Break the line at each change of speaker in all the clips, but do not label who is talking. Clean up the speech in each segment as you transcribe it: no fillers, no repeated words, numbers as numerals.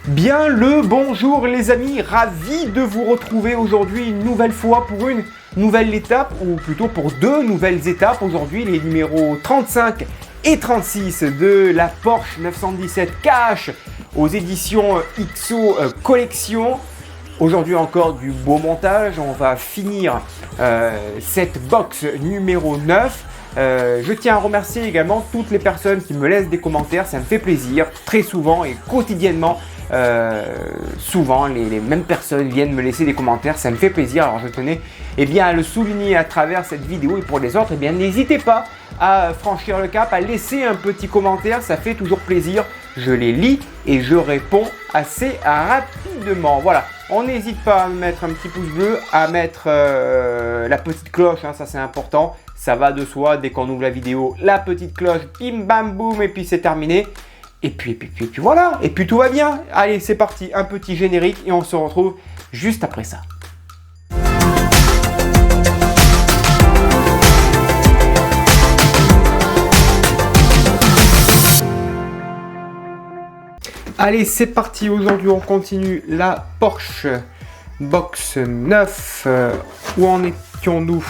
Bien le bonjour les amis, ravi de vous retrouver aujourd'hui une nouvelle fois pour une nouvelle étape, ou plutôt pour deux nouvelles étapes. Aujourd'hui les numéros 35 et 36 de la Porsche 917 Cash aux éditions XO Collection. Aujourd'hui encore du beau montage, on va finir cette box numéro 9. Je tiens à remercier également toutes les personnes qui me laissent des commentaires, ça me fait plaisir, très souvent et quotidiennement. Souvent les mêmes personnes viennent me laisser des commentaires, ça me fait plaisir. Alors je tenais à le souligner à travers cette vidéo, et pour les autres, n'hésitez pas à franchir le cap, à laisser un petit commentaire, ça fait toujours plaisir. Je les lis et je réponds assez rapidement. Voilà, on n'hésite pas à mettre un petit pouce bleu, à mettre la petite cloche, ça c'est important, ça va de soi. Dès qu'on ouvre la vidéo, la petite cloche, bim bam boum, et puis c'est terminé. Et puis voilà, et puis tout va bien. Allez, c'est parti, un petit générique et on se retrouve juste après ça. Allez, c'est parti, aujourd'hui on continue la Porsche Box 9. Où en étions-nous?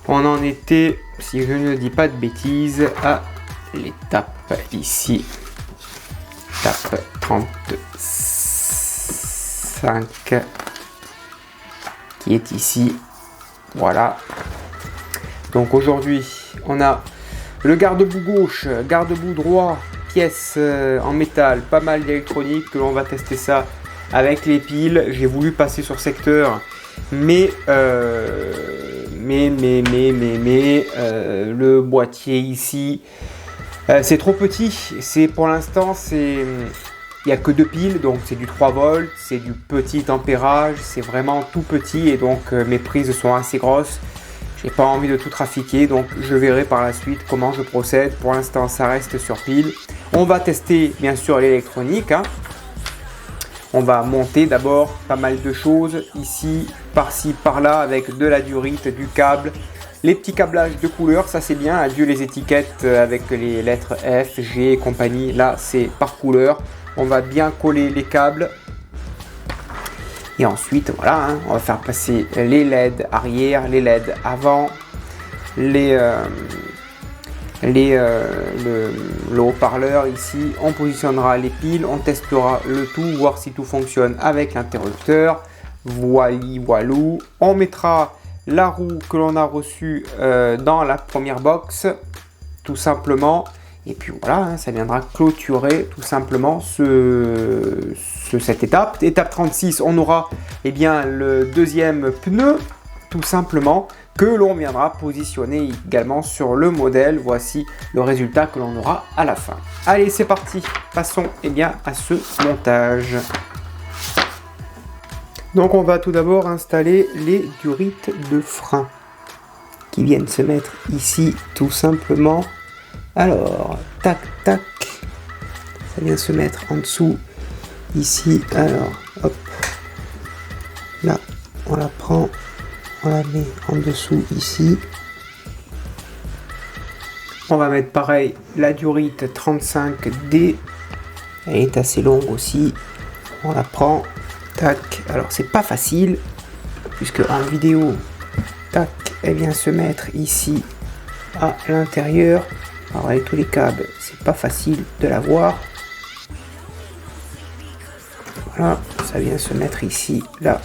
On en était, si je ne dis pas de bêtises, à l'étape ici. Étape 35 qui est ici. Voilà. Donc aujourd'hui, on a le garde-boue gauche, garde-boue droit, pièces en métal, pas mal d'électronique que l'on va tester ça avec les piles. J'ai voulu passer sur secteur, mais le boîtier ici, c'est trop petit. C'est pour l'instant, il n'y a que 2 piles, donc c'est du 3 volts, c'est du petit ampérage, c'est vraiment tout petit, et donc mes prises sont assez grosses. J'ai pas envie de tout trafiquer, donc je verrai par la suite comment je procède. Pour l'instant, ça reste sur pile. On va tester bien sûr l'électronique. On va monter d'abord pas mal de choses ici, par-ci, par-là, avec de la durite, du câble. Les petits câblages de couleur, ça c'est bien. Adieu les étiquettes avec les lettres F, G et compagnie. Là, c'est par couleur. On va bien coller les câbles. Et ensuite, voilà, on va faire passer les LED arrière, les LED avant, le haut-parleur ici. On positionnera les piles, on testera le tout, voir si tout fonctionne avec l'interrupteur. Voilou. On mettra la roue que l'on a reçue dans la première box, tout simplement. Et puis voilà, ça viendra clôturer tout simplement cette étape. Étape 36, on aura le deuxième pneu, tout simplement, que l'on viendra positionner également sur le modèle. Voici le résultat que l'on aura à la fin. Allez, c'est parti, passons à ce montage. Donc on va tout d'abord installer les durites de frein qui viennent se mettre ici tout simplement. Alors, tac, tac, ça vient se mettre en dessous, ici, alors, hop, là, on la prend, on la met en dessous, ici. On va mettre pareil, la durite 35D, elle est assez longue aussi, on la prend, tac, alors c'est pas facile, puisque en vidéo, tac, elle vient se mettre ici, à l'intérieur. Alors avec tous les câbles, c'est pas facile de la voir. Voilà, ça vient se mettre ici, là.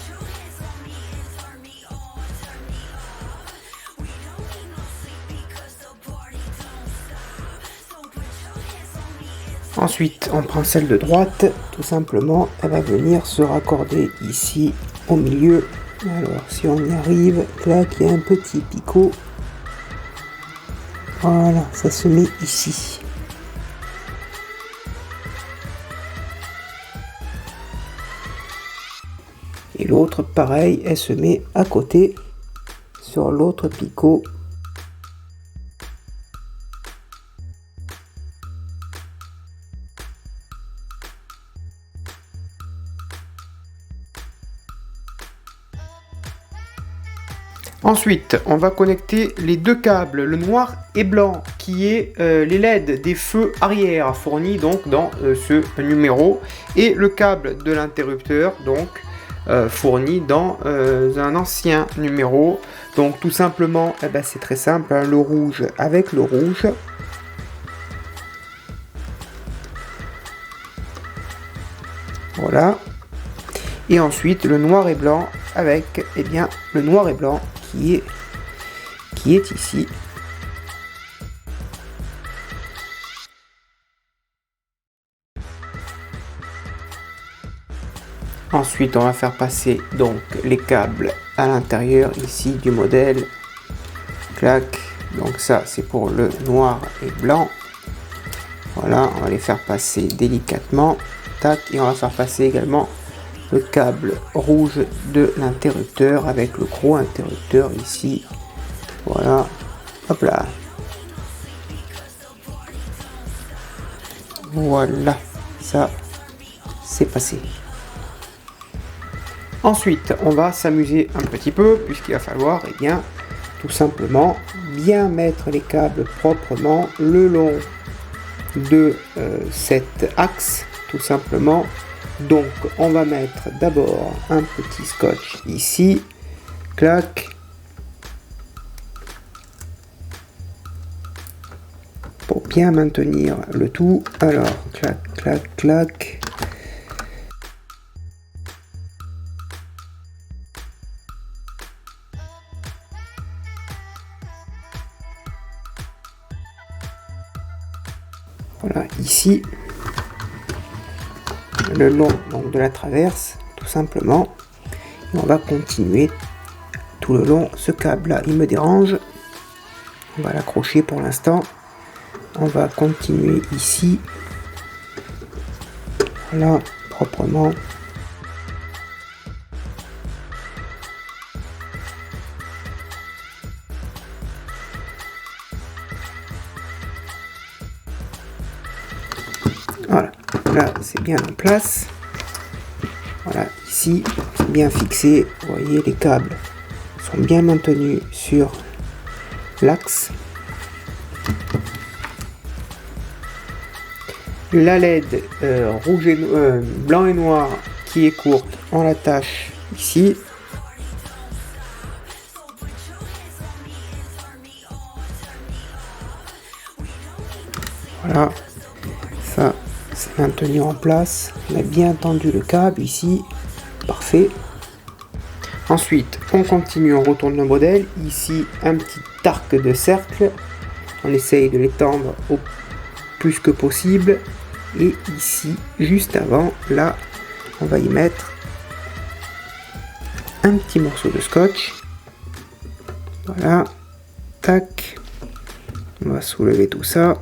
Ensuite, on prend celle de droite, tout simplement, elle va venir se raccorder ici au milieu. Alors, si on y arrive, là, il y a un petit picot. Voilà, ça se met ici. Et l'autre, pareil, elle se met à côté, sur l'autre picot. Ensuite, on va connecter les deux câbles, le noir et blanc, qui est les LED des feux arrière, fournis donc dans ce numéro, et le câble de l'interrupteur, donc fourni dans un ancien numéro. Donc tout simplement, eh ben, c'est très simple, hein, le rouge avec le rouge. Voilà. Et ensuite le noir et blanc avec le noir et blanc qui est ici. Ensuite, on va faire passer donc les câbles à l'intérieur ici du modèle. Clac. Donc ça, c'est pour le noir et blanc. Voilà, on va les faire passer délicatement. Tac. Et on va faire passer également le câble rouge de l'interrupteur avec le gros interrupteur ici. Voilà. Hop là. Voilà. Ça, c'est passé. Ensuite, on va s'amuser un petit peu puisqu'il va falloir, eh bien, tout simplement bien mettre les câbles proprement le long de cet axe, tout simplement. Donc, on va mettre d'abord un petit scotch ici, clac, pour bien maintenir le tout. Alors, clac, clac, clac. Voilà, ici, le long donc, de la traverse, tout simplement. Et on va continuer tout le long. Ce câble là, il me dérange. On va l'accrocher pour l'instant. On va continuer ici. Voilà, proprement. Voilà, là c'est bien en place. Voilà, ici c'est bien fixé. Vous voyez, les câbles sont bien maintenus sur l'axe. La LED rouge et blanc et noir qui est courte, on l'attache ici. Voilà, ça c'est maintenu en place. On a bien tendu le câble ici, parfait. Ensuite, on continue, on retourne le modèle. Ici, un petit arc de cercle. On essaye de l'étendre au plus que possible. Et ici, juste avant, là, on va y mettre un petit morceau de scotch. Voilà, tac. On va soulever tout ça.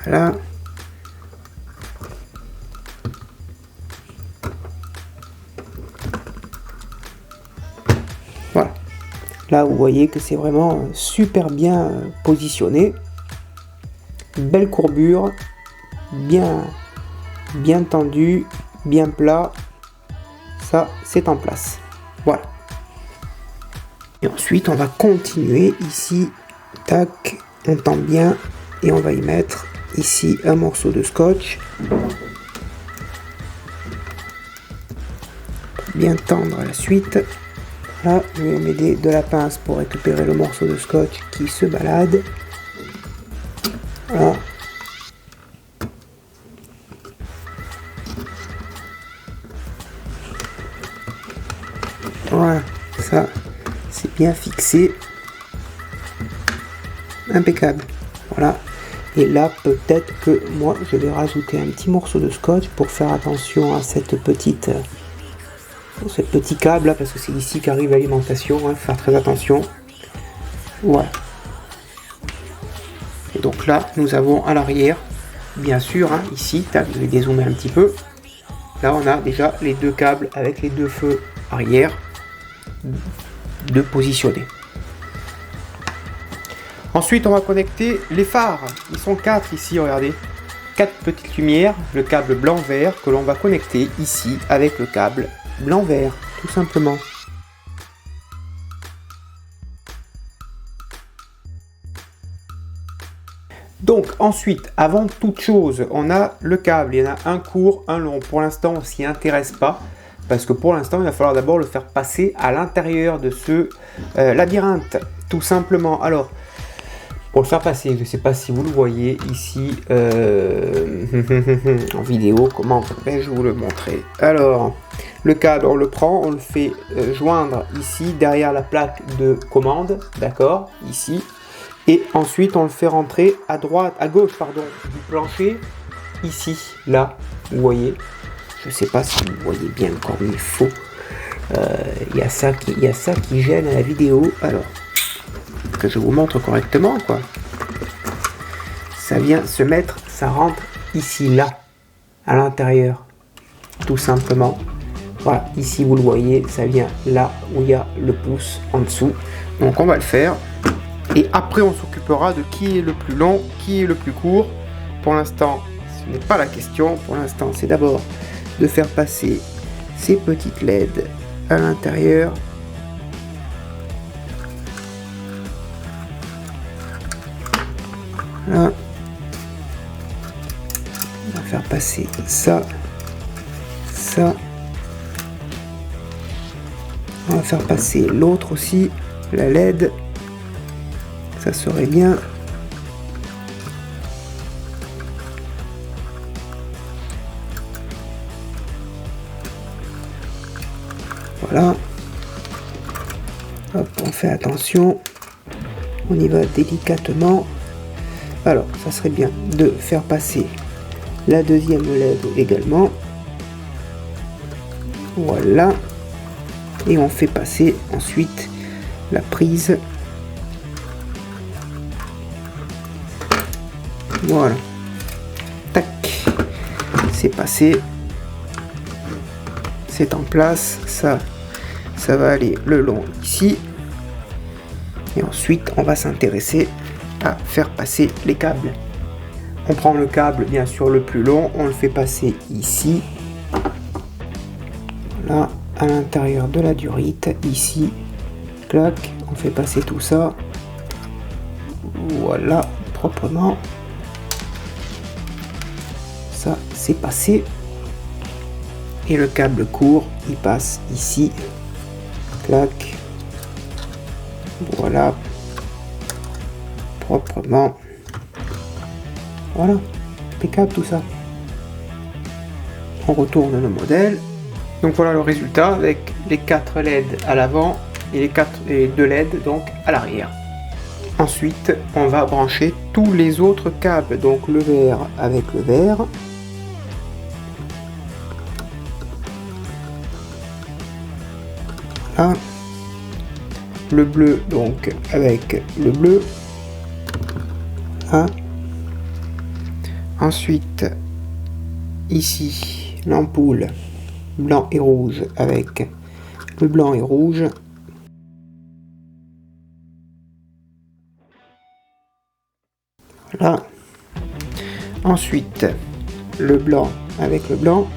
Voilà. Voilà. Là, vous voyez que c'est vraiment super bien positionné. Belle courbure, bien tendu, bien plat. Ça, c'est en place. Voilà. Et ensuite, on va continuer ici. Tac, on tend bien et on va y mettre ici un morceau de scotch. Bien tendre à la suite. Là, je vais m'aider de la pince pour récupérer le morceau de scotch qui se balade. Voilà. Voilà, ça c'est bien fixé. Impeccable. Voilà. Et là, peut-être que moi, je vais rajouter un petit morceau de scotch pour faire attention à ce petit câble là, parce que c'est ici qu'arrive l'alimentation. Hein, faire très attention. Voilà. Et donc là, nous avons à l'arrière, bien sûr, hein, ici, je vais dézoomer un petit peu. Là, on a déjà les deux câbles avec les deux feux arrière de positionner. Ensuite, on va connecter les phares. Ils sont 4 ici, regardez. 4 petites lumières, le câble blanc-vert que l'on va connecter ici avec le câble blanc-vert, tout simplement. Donc ensuite, avant toute chose, on a le câble. Il y en a un court, un long. Pour l'instant, on s'y intéresse pas. Parce que pour l'instant, il va falloir d'abord le faire passer à l'intérieur de ce labyrinthe. Tout simplement. Alors, pour le faire passer, je ne sais pas si vous le voyez ici en vidéo. Comment vais-je vous le montrer? Alors, le câble, on le prend, on le fait joindre ici, derrière la plaque de commande. D'accord? Ici. Et ensuite, on le fait rentrer à droite, à gauche, pardon, du plancher, ici, là, vous voyez. Je ne sais pas si vous voyez bien comme il faut. Il y a ça qui gêne à la vidéo. Alors, que je vous montre correctement, quoi. Ça vient se mettre, ça rentre ici, là, à l'intérieur, tout simplement. Voilà, ici, vous le voyez, ça vient là où il y a le pouce en dessous. Donc, on va le faire. Et après, on s'occupera de qui est le plus long, qui est le plus court. Pour l'instant, ce n'est pas la question. Pour l'instant, c'est d'abord de faire passer ces petites LED à l'intérieur. Là. On va faire passer ça, ça. On va faire passer l'autre aussi, la LED. Ça serait bien. Voilà. Hop, on fait attention. On y va délicatement. Alors, ça serait bien de faire passer la deuxième LED également. Voilà. Et on fait passer ensuite la prise. Voilà. Tac. C'est passé. C'est en place. Ça va aller le long ici. Et ensuite, on va s'intéresser à faire passer les câbles. On prend le câble, bien sûr, le plus long. On le fait passer ici. Là, à l'intérieur de la durite. Ici. Clac. On fait passer tout ça. Voilà. Proprement. Ça, c'est passé. Et le câble court, il passe ici. Clac. Voilà. Proprement. Voilà. Impeccable tout ça. On retourne le modèle. Donc voilà le résultat avec les 4 LED à l'avant et les 2 LED donc à l'arrière. Ensuite, on va brancher tous les autres câbles. Donc le vert avec le vert. Là. Le bleu donc avec le bleu. Là. Ensuite, ici, l'ampoule blanc et rouge avec le blanc et rouge. Voilà. Ensuite, le blanc avec le blanc.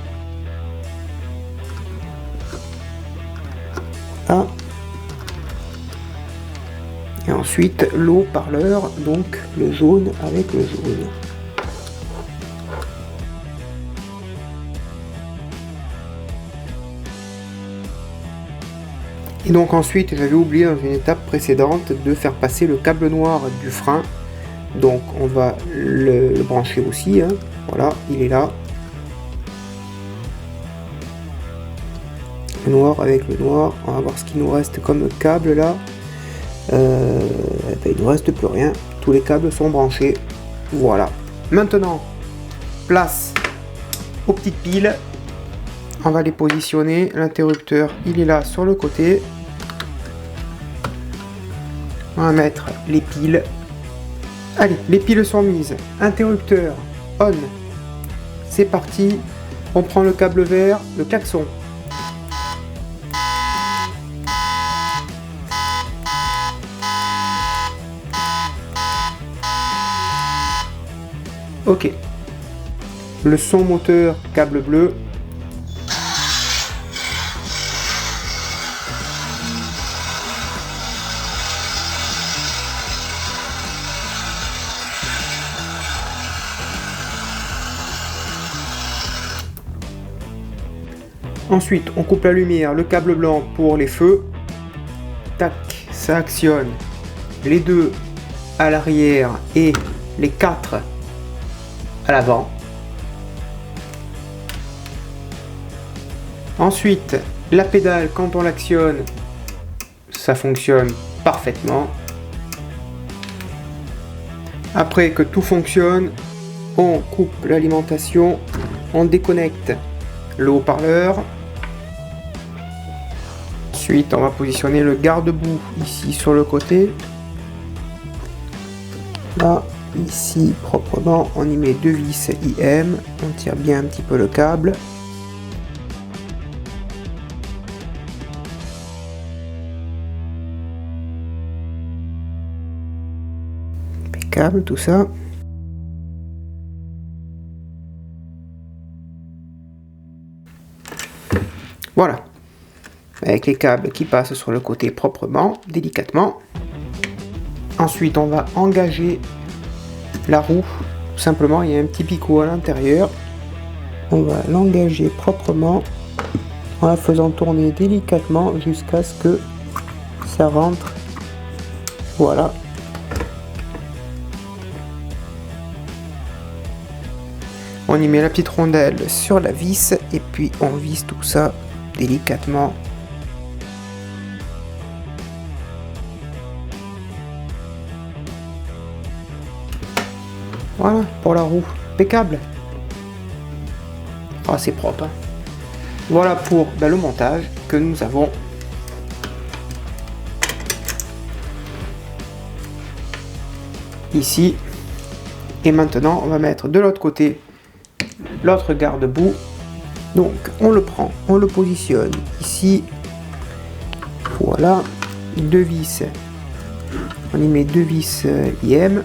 Là. Et ensuite, l'eau-parleur, donc le jaune avec le jaune. Et donc ensuite, j'avais oublié dans une étape précédente de faire passer le câble noir du frein. Donc on va le brancher aussi, hein. Voilà, il est là. Le noir avec le noir, on va voir ce qu'il nous reste comme câble là. Il ne reste plus rien, tous les câbles sont branchés. Voilà. Maintenant, place aux petites piles. On va les positionner. L'interrupteur, il est là sur le côté. On va mettre les piles. Allez, les piles sont mises. Interrupteur on. C'est parti. On prend le câble vert, le klaxon. Ok. Le son moteur, câble bleu. Ensuite, on coupe la lumière, le câble blanc pour les feux. Tac, ça actionne les 2 à l'arrière et les 4 à l'avant. Ensuite, la pédale, quand on l'actionne, ça fonctionne parfaitement. Après que tout fonctionne, on coupe l'alimentation, on déconnecte le haut-parleur. Ensuite, on va positionner le garde-boue ici sur le côté. Là, ici, proprement, on y met 2 vis IM. On tire bien un petit peu le câble. Impeccable, tout ça. Voilà. Avec les câbles qui passent sur le côté proprement, délicatement. Ensuite, on va engager la roue. Tout simplement, il y a un petit picot à l'intérieur. On va l'engager proprement en la faisant tourner délicatement jusqu'à ce que ça rentre. Voilà. On y met la petite rondelle sur la vis et puis on visse tout ça délicatement. Voilà pour la roue, impeccable. Ah, c'est propre. Hein. Voilà pour le montage que nous avons. Ici. Et maintenant, on va mettre de l'autre côté l'autre garde-boue. Donc, on le prend, on le positionne ici. Voilà. 2 vis. On y met 2 vis IM.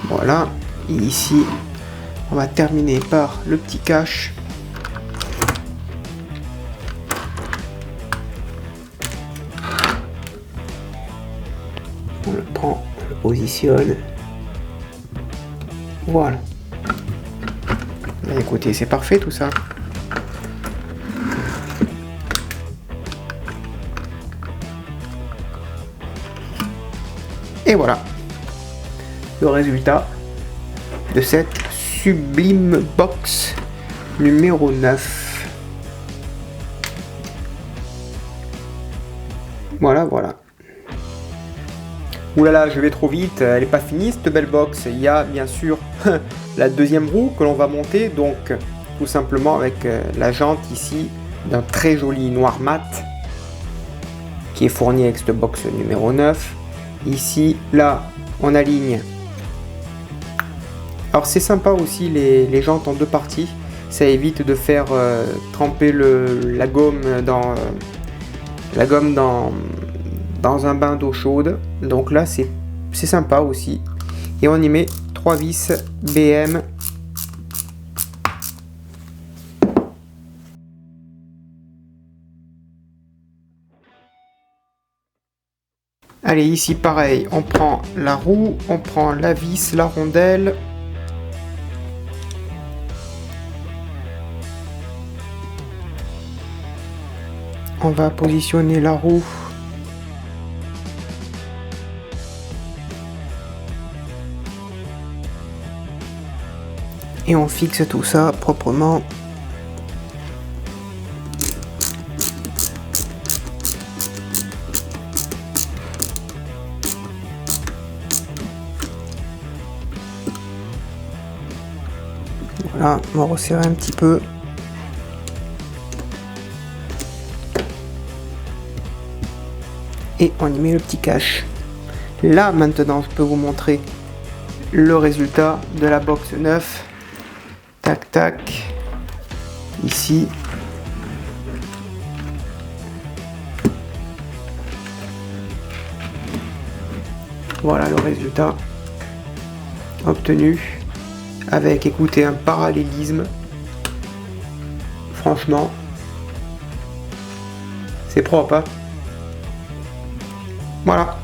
Voilà, et ici, on va terminer par le petit cache. On le prend, on le positionne. Voilà. Et écoutez, c'est parfait tout ça. Et voilà. Le résultat de cette sublime box numéro 9. Voilà, voilà. Oulala, je vais trop vite, elle n'est pas finie cette belle box. Il y a bien sûr la deuxième roue que l'on va monter, donc tout simplement avec la jante ici d'un très joli noir mat qui est fourni avec cette box numéro 9. Ici, là, on aligne. Alors c'est sympa aussi les jantes en 2 parties, ça évite de faire tremper la gomme dans un bain d'eau chaude. Donc là c'est sympa aussi. Et on y met 3 vis BM. Allez, ici pareil, on prend la roue, on prend la vis, la rondelle. On va positionner la roue. Et on fixe tout ça proprement. Voilà, on va resserrer un petit peu. Et on y met le petit cache. Là maintenant je peux vous montrer le résultat de la box 9. Tac tac. Ici. Voilà le résultat obtenu avec, écoutez, un parallélisme. Franchement, c'est propre, hein. Voilà.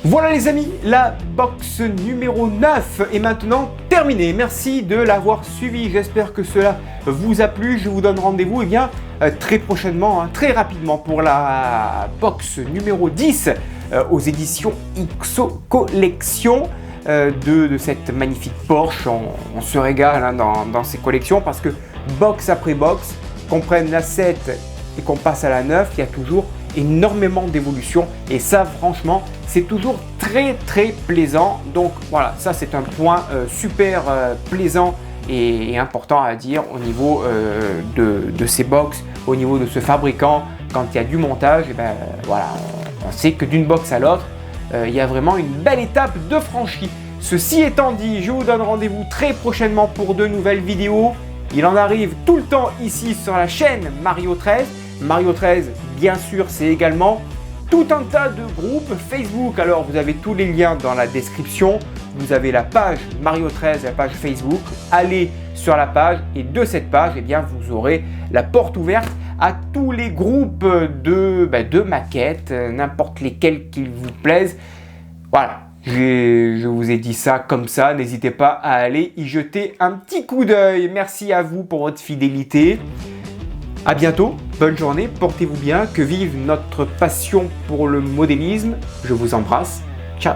Voilà les amis, la box numéro 9 est maintenant terminée. Merci de l'avoir suivi. J'espère que cela vous a plu. Je vous donne rendez-vous très prochainement, très rapidement pour la box numéro 10 aux éditions XO Collection de cette magnifique Porsche. On se régale dans ces collections parce que box après box, qu'on prenne la 7 et qu'on passe à la 9, il y a toujours énormément d'évolution et ça franchement c'est toujours très plaisant. Donc voilà, ça c'est un point super plaisant et important à dire au niveau de ces box, au niveau de ce fabricant. Quand il y a du montage, et ben voilà, on sait que d'une box à l'autre il y a vraiment une belle étape de franchie. Ceci étant dit, je vous donne rendez-vous très prochainement pour de nouvelles vidéos. Il en arrive tout le temps ici sur la chaîne Mario 13. Mario 13, bien sûr, c'est également tout un tas de groupes Facebook. Alors, vous avez tous les liens dans la description. Vous avez la page Mario 13, la page Facebook. Allez sur la page et de cette page, eh bien, vous aurez la porte ouverte à tous les groupes de maquettes, n'importe lesquels qu'ils vous plaisent. Voilà. Je vous ai dit ça comme ça, n'hésitez pas à aller y jeter un petit coup d'œil. Merci à vous pour votre fidélité. À bientôt, bonne journée, portez-vous bien, que vive notre passion pour le modélisme. Je vous embrasse, ciao.